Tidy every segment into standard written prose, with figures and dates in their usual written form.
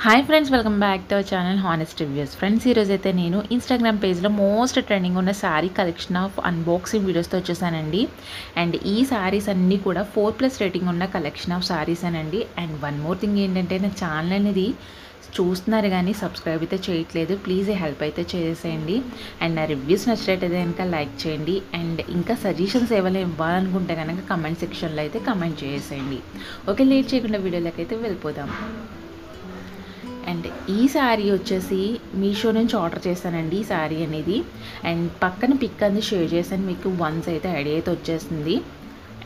Hi friends, welcome back to our channel honest reviews. Friends, ఈరోజు అయితే నేను Instagram పేజ్లో మోస్ట్ ట్రెండింగ్ ఉన్న శారీ కలెక్షన్ ఆఫ్ అన్బాక్సింగ్ వీడియోస్తో వచ్చేసానండి. అండ్ ఈ శారీస్ అన్నీ కూడా 4+ రేటింగ్ ఉన్న కలెక్షన్ ఆఫ్ శారీస్ అనండి. అండ్ వన్ మోర్ థింగ్ ఏంటంటే, నా ఛానల్ అనేది చూస్తున్నారు కానీ సబ్స్క్రైబ్ అయితే చేయట్లేదు. ప్లీజ్ హెల్ప్ అయితే చేసేయండి. అండ్ నా రివ్యూస్ నచ్చినట్టయితే కనుక లైక్ చేయండి. అండ్ ఇంకా సజెషన్స్ ఏమైనా ఇవ్వాలనుకుంటే కనుక కమెంట్ సెక్షన్లో అయితే కమెంట్ చేసేయండి. ఓకే, లేట్ చేయకుండా వీడియోలోకి అయితే వెళ్ళిపోదాం. అండ్ ఈ శారీ వచ్చేసి మీషో నుంచి ఆర్డర్ చేశానండి. ఈ శారీ అనేది అండ్ పక్కన పిక్ అనేది షేర్ చేశాను, మీకు వన్స్ అయితే ఐడియా అయితే వచ్చేస్తుంది.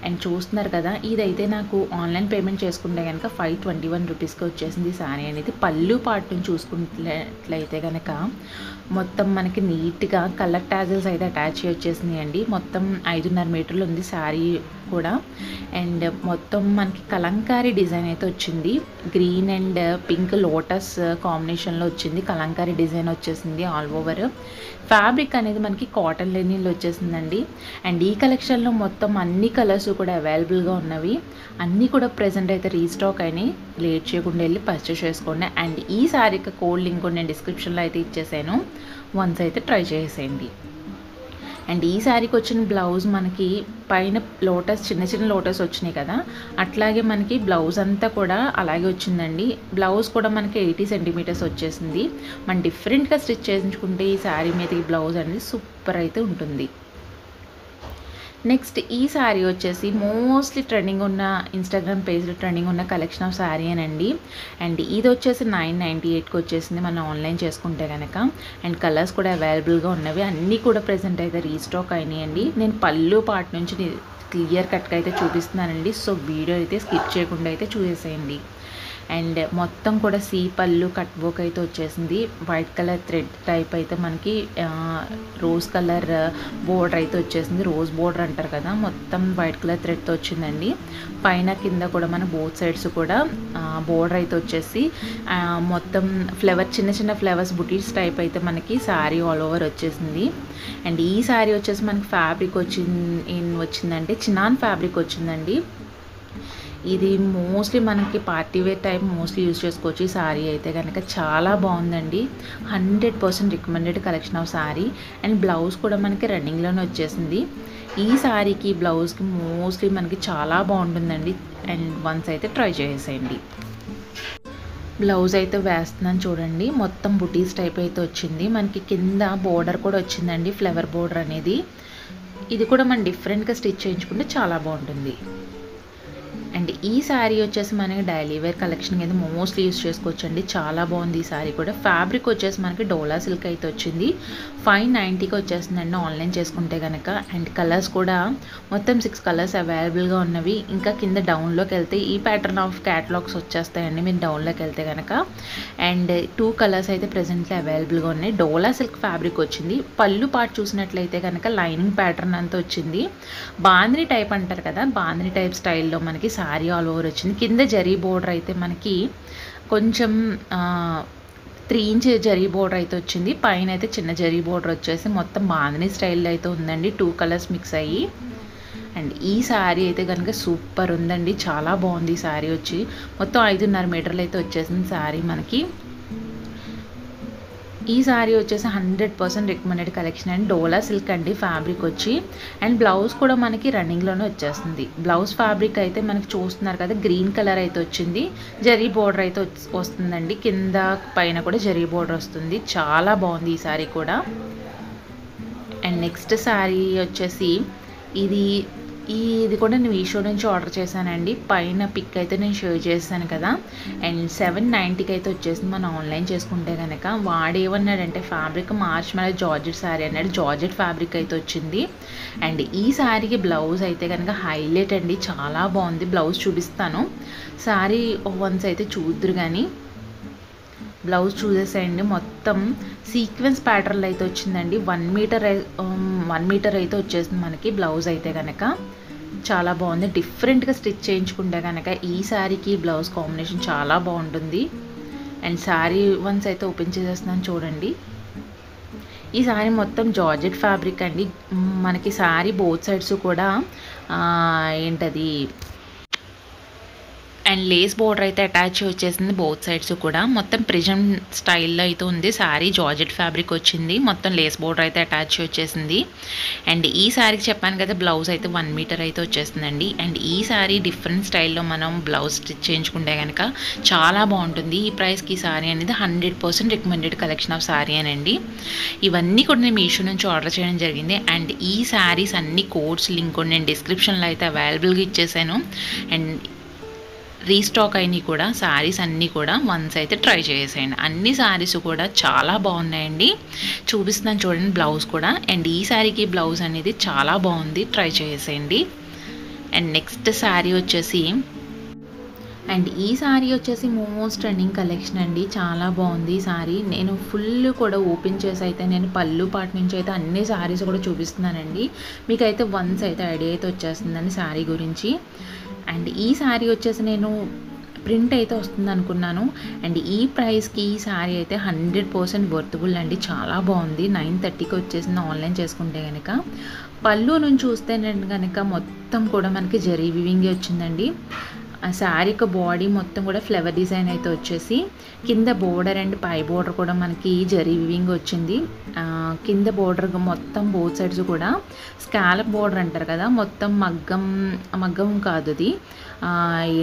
అండ్ చూస్తున్నారు కదా, ఇదైతే నాకు ఆన్లైన్ పేమెంట్ చేసుకుంటే కనుక 521 రూపీస్కి వచ్చేసింది. ఈ శారీ అనేది పళ్ళు పార్ట్ నుంచి చూసుకున్నట్లయితే కనుక మొత్తం మనకి నీట్గా కలర్ టాజల్స్ అయితే అటాచ్ వచ్చేసినాయి అండి. మొత్తం 5.5 మీటర్లు ఉంది శారీ కూడా. అండ్ మొత్తం మనకి కలంకారీ డిజైన్ అయితే వచ్చింది. గ్రీన్ అండ్ పింక్ లోటస్ కాంబినేషన్లో వచ్చింది. కలంకారీ డిజైన్ వచ్చేసింది ఆల్ ఓవర్. ఫ్యాబ్రిక్ అనేది మనకి కాటన్ లెనిన్లో వచ్చేసిందండి. అండ్ ఈ కలెక్షన్లో మొత్తం అన్ని కలర్స్ కూడా అవైలబుల్గా ఉన్నవి. అన్నీ కూడా ప్రెజెంట్ అయితే రీస్టాక్ అయినాయి. లేట్ చేయకుండా వెళ్ళి పర్చేస్ చేసుకోండి. అండ్ ఈ శారీకి కోడ్ లింక్ నేను డిస్క్రిప్షన్లో అయితే ఇచ్చేసాను, వన్స్ అయితే ట్రై చేసేయండి. అండ్ ఈ శారీకి వచ్చిన బ్లౌజ్ మనకి పైన లోటస్ చిన్న చిన్న లోటస్ వచ్చినాయి కదా, అట్లాగే మనకి బ్లౌజ్ అంతా కూడా అలాగే వచ్చిందండి. బ్లౌజ్ కూడా మనకి 80 సెంటీమీటర్స్ వచ్చేసింది. మనం డిఫరెంట్గా స్టిచ్ చేయించుకుంటే ఈ శారీ మీద ఈ బ్లౌజ్ అనేది సూపర్ అయితే ఉంటుంది. నెక్స్ట్ ఈ శారీ వచ్చేసి మోస్ట్లీ ట్రెండింగ్ ఉన్న ఇన్స్టాగ్రామ్ పేజ్లో ట్రెండింగ్ ఉన్న కలెక్షన్ ఆఫ్ శారీ అనండి. అండ్ ఇది వచ్చేసి 998కి వచ్చేసింది మనం ఆన్లైన్ చేసుకుంటే కనుక. అండ్ కలర్స్ కూడా అవైలబుల్గా ఉన్నవి. అన్నీ కూడా ప్రెజెంట్ అయితే రీస్టాక్ అయినాయండి. నేను పళ్ళు పార్ట్ నుంచి క్లియర్ కట్గా అయితే చూపిస్తున్నానండి. సో వీడియో అయితే స్కిప్ చేయకుండా అయితే చూసేసేయండి. అండ్ మొత్తం కూడా సీ పళ్ళు కట్ వర్క్ అయితే వచ్చేసింది. వైట్ కలర్ థ్రెడ్ టైప్ అయితే మనకి రోజ్ కలర్ బోర్డర్ అయితే వచ్చేసింది. రోజ్ బోర్డర్ అంటారు కదా, మొత్తం వైట్ కలర్ థ్రెడ్తో వచ్చిందండి. పైన కింద కూడా మన బోత్ సైడ్స్ కూడా బోర్డర్ అయితే వచ్చేసి మొత్తం ఫ్లవర్ చిన్న చిన్న ఫ్లవర్స్ బుటీస్ టైప్ అయితే మనకి శారీ ఆల్ ఓవర్ వచ్చేసింది. అండ్ ఈ శారీ వచ్చేసి మనకి ఫ్యాబ్రిక్ వచ్చిందంటే చినాన్ ఫ్యాబ్రిక్ వచ్చిందండి. ఇది మోస్ట్లీ మనకి party wear type mostly use చేసుకోవచ్చు. ఈ శారీ అయితే కనుక చాలా బాగుందండి. 100% recommended collection of sari. And blouse కూడా మనకి రన్నింగ్లోనే వచ్చేసింది. ఈ శారీకి బ్లౌజ్కి మోస్ట్లీ మనకి చాలా బాగుంటుందండి. అండ్ వన్స్ అయితే ట్రై చేసేయండి. బ్లౌజ్ అయితే వేస్తున్నాను చూడండి. మొత్తం బుటీస్ టైప్ అయితే వచ్చింది. మనకి కింద బోర్డర్ కూడా వచ్చిందండి, ఫ్లవర్ బోర్డర్ అనేది. ఇది కూడా మనం డిఫరెంట్గా స్టిచ్ చేయించుకుంటే చాలా బాగుంటుంది. అండ్ ఈ శారీ వచ్చేసి మనకి డైలీ వేర్ కలెక్షన్ కింద మోస్ట్లీ యూస్ చేసుకోవచ్చు అండి. చాలా బాగుంది ఈ శారీ కూడా. ఫ్యాబ్రిక్ వచ్చేసి మనకి డోలా సిల్క్ అయితే వచ్చింది. 590కి వచ్చేస్తుందండి ఆన్లైన్ చేసుకుంటే కనుక. అండ్ కలర్స్ కూడా మొత్తం 6 కలర్స్ అవైలబుల్గా ఉన్నవి. ఇంకా కింద డౌన్లోకి వెళ్తే ఈ ప్యాటర్న్ ఆఫ్ క్యాటలాగ్స్ వచ్చేస్తాయండి మీరు డౌన్లోకి వెళ్తే కనుక. అండ్ 2 కలర్స్ అయితే ప్రెజెంట్లీ అవైలబుల్గా ఉన్నాయి. డోలా సిల్క్ ఫ్యాబ్రిక్ వచ్చింది. పళ్ళు పార్ట్ చూసినట్లయితే కనుక లైనింగ్ ప్యాటర్న్ అంతా వచ్చింది. బాందిని టైప్ అంటారు కదా, బాందిని టైప్ స్టైల్లో మనకి శారీ ఆల్ ఓవర్ వచ్చింది. కింద జరీ బోర్డర్ అయితే మనకి కొంచెం 3 ఇంచ్ జరీ బోర్డర్ అయితే వచ్చింది. పైన అయితే చిన్న జరీ బోర్డర్ వచ్చేసి మొత్తం బాందిని స్టైల్లో అయితే ఉందండి. 2 కలర్స్ మిక్స్ అయ్యి. అండ్ ఈ శారీ అయితే కనుక సూపర్ ఉందండి. చాలా బాగుంది ఈ శారీ వచ్చి. మొత్తం 5.5 మీటర్లు అయితే వచ్చేసింది శారీ మనకి. ఈ శారీ వచ్చేసి 100% recommended collection and dola silk అండి ఫ్యాబ్రిక్ వచ్చి. అండ్ బ్లౌజ్ కూడా మనకి రన్నింగ్లోనే వచ్చేస్తుంది. బ్లౌజ్ ఫ్యాబ్రిక్ అయితే మనకి చూస్తున్నారు కదా, గ్రీన్ కలర్ అయితే వచ్చింది. జరీ బోర్డర్ అయితే వస్తుందండి. కింద పైన కూడా జరీ బోర్డర్ వస్తుంది. చాలా బాగుంది ఈ శారీ కూడా. అండ్ నెక్స్ట్ శారీ వచ్చేసి ఇది కూడా నేను మీషో నుంచి ఆర్డర్ చేశానండి. పైన పిక్ అయితే నేను షేర్ చేశాను కదా. అండ్ 790కి అయితే వచ్చేసింది మనం ఆన్లైన్ చేసుకుంటే కనుక. వాడేమన్నాడంటే ఫ్యాబ్రిక్ మార్ష్మెల్లో జార్జెట్ శారీ అన్నాడు. జార్జెట్ ఫ్యాబ్రిక్ అయితే వచ్చింది. అండ్ ఈ శారీకి బ్లౌజ్ అయితే కనుక హైలైట్ అండి, చాలా బాగుంది. బ్లౌజ్ చూపిస్తాను, శారీ వన్స్ అయితే చూద్దరు కానీ. బ్లౌజ్ చూసేసేయండి. మొత్తం సీక్వెన్స్ ప్యాటర్న్లో అయితే వచ్చిందండి. 1 మీటర్ అయితే వచ్చేసింది మనకి బ్లౌజ్ అయితే కనుక. చాలా బాగుంది. డిఫరెంట్గా స్టిచ్ చేయించుకుంటే కనుక ఈ శారీకి బ్లౌజ్ కాంబినేషన్ చాలా బాగుంటుంది. అండ్ శారీ వన్స్ అయితే ఓపెన్ చేసేస్తున్నాను చూడండి. ఈ శారీ మొత్తం జార్జెట్ ఫ్యాబ్రిక్ అండి. మనకి శారీ బోత్ సైడ్స్ కూడా ఏంటది అండ్ లేస్ బోర్డర్ అయితే అటాచ్ వచ్చేసింది బోత్ సైడ్స్ కూడా. మొత్తం ప్రిజం స్టైల్లో అయితే ఉంది శారీ. జార్జెట్ ఫ్యాబ్రిక్ వచ్చింది. మొత్తం లేస్ బోర్డర్ అయితే అటాచ్ వచ్చేసింది. అండ్ ఈ శారీకి చెప్పాను కదా బ్లౌజ్ అయితే 1 మీటర్ అయితే వచ్చేస్తుందండి. అండ్ ఈ శారీ డిఫరెంట్ స్టైల్లో మనం బ్లౌజ్ స్టిచ్ చేయించుకుంటే కనుక చాలా బాగుంటుంది. ఈ ప్రైస్కి ఈ శారీ అనేది 100% రికమెండెడ్ కలెక్షన్ ఆఫ్ శారీ అనండి. ఇవన్నీ కూడా నేను మీషో నుంచి ఆర్డర్ చేయడం జరిగింది. అండ్ ఈ శారీస్ అన్ని కోడ్స్ లింక్ కూడా నేను డిస్క్రిప్షన్లో అయితే అవైలబుల్గా ఇచ్చేసాను. అండ్ రీస్టాక్ అయినవి కూడా శారీస్ అన్నీ కూడా వన్స్ అయితే ట్రై చేసేయండి. అన్ని శారీస్ కూడా చాలా బాగున్నాయండి. చూపిస్తున్నాను చూడండి బ్లౌజ్ కూడా. అండ్ ఈ శారీకి బ్లౌజ్ అనేది చాలా బాగుంది, ట్రై చేసేయండి. అండ్ నెక్స్ట్ శారీ వచ్చేసి ఈ శారీ వచ్చేసి మోస్ట్ ట్రెండింగ్ కలెక్షన్ అండి. చాలా బాగుంది ఈ శారీ. నేను ఫుల్ కూడా ఓపెన్ చేసి అయితే నేను పళ్ళు పాటు నుంచి అయితే అన్ని శారీస్ కూడా చూపిస్తున్నానండి. మీకైతే వన్స్ అయితే ఐడియా అయితే వచ్చేస్తుందండి శారీ గురించి. అండ్ ఈ శారీ వచ్చేసి నేను ప్రింట్ అయితే వస్తుంది అనుకున్నాను. అండ్ ఈ ప్రైస్కి ఈ శారీ అయితే 100% వర్తబుల్ అండి. చాలా బాగుంది. 930కి వచ్చేసింది ఆన్లైన్ చేసుకుంటే కనుక. పళ్ళు నుంచి చూస్తే కనుక మొత్తం కూడా మనకి జరీ వివింగే వచ్చిందండి. ఆ శారీ యొక్క బాడీ మొత్తం కూడా ఫ్లవర్ డిజైన్ అయితే వచ్చేసి కింద బోర్డర్ అండ్ పై బోర్డర్ కూడా మనకి జరీ వివింగ్ వచ్చింది. కింద బోర్డర్ మొత్తం బోత్ సైడ్స్ కూడా స్కాలప్ బోర్డర్ అంటారు కదా, మొత్తం మగ్గం కాదు అది,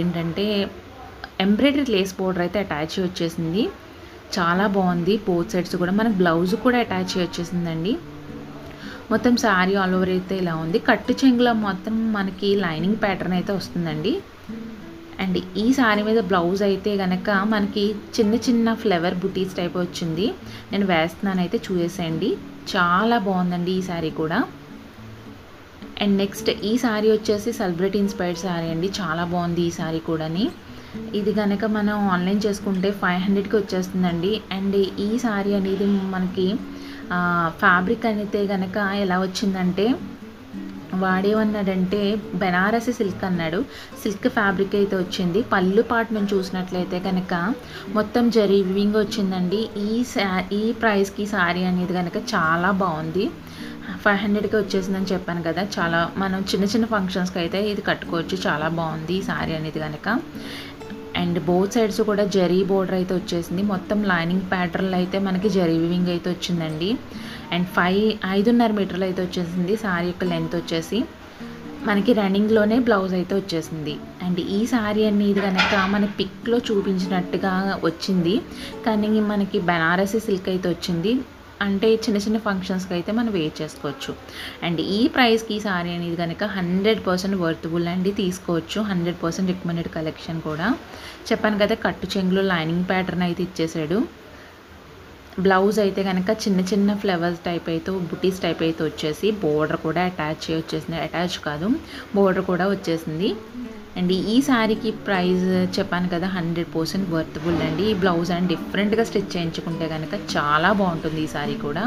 ఏంటంటే ఎంబ్రాయిడరీ లేస్ బోర్డర్ అయితే అటాచ్ వచ్చేసింది. చాలా బాగుంది. బోత్ సైడ్స్ కూడా మనకు బ్లౌజ్ కూడా అటాచ్ వచ్చేసిందండి. మొత్తం శారీ ఆల్ ఓవర్ అయితే ఇలా ఉంది. కట్టు చెంగులో మొత్తం మనకి లైనింగ్ ప్యాటర్న్ అయితే వస్తుందండి. అండ్ ఈ శారీ మీద బ్లౌజ్ అయితే కనుక మనకి చిన్న చిన్న ఫ్లవర్ బుటీస్ టైప్ వచ్చింది. నేను వేస్తున్నాను అయితే చూసేయండి. చాలా బాగుందండి ఈ శారీ కూడా. అండ్ నెక్స్ట్ ఈ శారీ వచ్చేసి సెలబ్రిటీ ఇన్స్పైర్డ్ శారీ అండి. చాలా బాగుంది ఈ శారీ కూడాని. ఇది కనుక మనం ఆన్లైన్ చేసుకుంటే 500కి వచ్చేస్తుందండి. అండ్ ఈ శారీ అనేది మనకి ఫ్యాబ్రిక్ అయితే కనుక ఎలా వచ్చిందంటే వాడేమన్నాడంటే బెనారసి సిల్క్ అన్నాడు. సిల్క్ ఫ్యాబ్రిక్ అయితే వచ్చింది. పళ్ళు పాటు నుంచి చూసినట్లయితే కనుక మొత్తం జరీ వివింగ్ వచ్చిందండి. ఈ ప్రైస్కి శారీ అనేది కనుక చాలా బాగుంది. 500కి వచ్చేసిందని చెప్పాను కదా. చాలా మనం చిన్న చిన్న ఫంక్షన్స్కి అయితే ఇది కట్టుకోవచ్చు. చాలా బాగుంది ఈ శారీ అనేది కనుక. అండ్ బోత్ సైడ్స్ కూడా జరీ బోర్డర్ అయితే వచ్చేసింది. మొత్తం లైనింగ్ ప్యాటర్న్లో అయితే మనకి జరీ వివింగ్ అయితే వచ్చిందండి. అండ్ 5.5 మీటర్లు అయితే వచ్చేసింది శారీ యొక్క లెంత్ వచ్చేసి. మనకి రన్నింగ్లోనే బ్లౌజ్ అయితే వచ్చేసింది. అండ్ ఈ శారీ అనేది కనుక మన పిక్లో చూపించినట్టుగా వచ్చింది, కానీ మనకి బెనారసి సిల్క్ అయితే వచ్చింది. అంటే చిన్న చిన్న ఫంక్షన్స్కి అయితే మనం వేర్ చేసుకోవచ్చు. అండ్ ఈ ప్రైస్కి ఈ శారీ అనేది కనుక 100% వర్తబుల్ అండి. తీసుకోవచ్చు. 100% రికమెండెడ్ కలెక్షన్ కూడా. చెప్పాను కదా కట్టు చెంగులో లైనింగ్ ప్యాటర్న్ అయితే ఇచ్చేసాడు. బ్లౌజ్ అయితే కనుక చిన్న చిన్న ఫ్లవర్స్ టైప్ అయితే బుటీస్ టైప్ అయితే వచ్చేసి బోర్డర్ కూడా అటాచ్ వచ్చేసింది. అటాచ్ కాదు, బోర్డర్ కూడా వచ్చేసింది. అండ్ ఈ శారీకి ప్రైస్ చెప్పాను కదా 100% వర్తబుల్ అండి. ఈ బ్లౌజ్ అండ్ డిఫరెంట్గా స్టిచ్ చేయించుకుంటే కనుక చాలా బాగుంటుంది ఈ శారీ కూడా.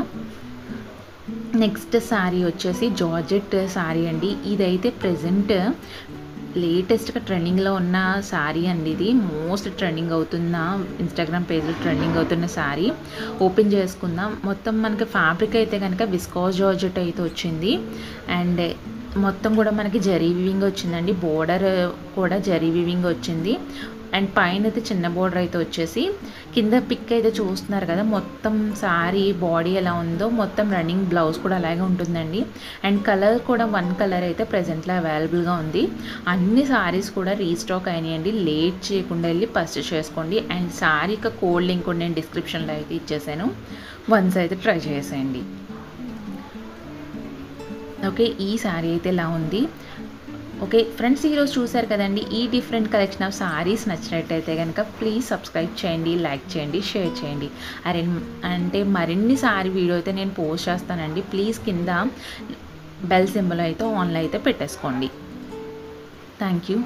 నెక్స్ట్ శారీ వచ్చేసి జార్జెట్ శారీ అండి. ఇదైతే ప్రెజెంట్ లేటెస్ట్గా ట్రెండింగ్లో ఉన్న శారీ అండి. ఇది మోస్ట్ ట్రెండింగ్ అవుతున్న ఇన్స్టాగ్రామ్ పేజ్లో ట్రెండింగ్ అవుతున్న శారీ. ఓపెన్ చేసుకుందాం. మొత్తం మనకి ఫ్యాబ్రిక్ అయితే కనుక విస్కాస్ జార్జెట్ అయితే వచ్చింది. అండ్ మొత్తం కూడా మనకి జరీ వివింగ్ వచ్చిందండి. బోర్డర్ కూడా జరీ వివింగ్ వచ్చింది. అండ్ పైన అయితే చిన్న బోర్డర్ అయితే వచ్చేసి కింద పిక్ అయితే చూస్తున్నారు కదా. మొత్తం శారీ బాడీ ఎలా ఉందో మొత్తం రన్నింగ్ బ్లౌజ్ కూడా అలాగే ఉంటుందండి. అండ్ కలర్ కూడా 1 కలర్ అయితే ప్రెజెంట్లో అవైలబుల్గా ఉంది. అన్ని శారీస్ కూడా రీస్టాక్ అయినాయండి. లేట్ చేయకుండా వెళ్ళి పర్చేస్ చేసుకోండి. అండ్ శారీ యొక్క కోడ్ లింక్ కూడా నేను డిస్క్రిప్షన్లో అయితే ఇచ్చేసాను. వన్స్ అయితే ట్రై చేసేయండి. ఓకే, ఈ శారీ అయితే ఇలా ఉంది. ఓకే ఫ్రెండ్స్, ఈరోజు చూసారు కదండి ఈ డిఫరెంట్ కలెక్షన్ ఆఫ్ సారీస్. నచ్చినట్టయితే కనుక ప్లీజ్ సబ్స్క్రైబ్ చేయండి, లైక్ చేయండి, షేర్ చేయండి. అంటే మరిన్ని సారీ వీడియో అయితే నేను పోస్ట్ చేస్తానండి. ప్లీజ్ కింద బెల్ సింబల్ అయితే ఆన్లో అయితే పెట్టేసుకోండి. Thank you.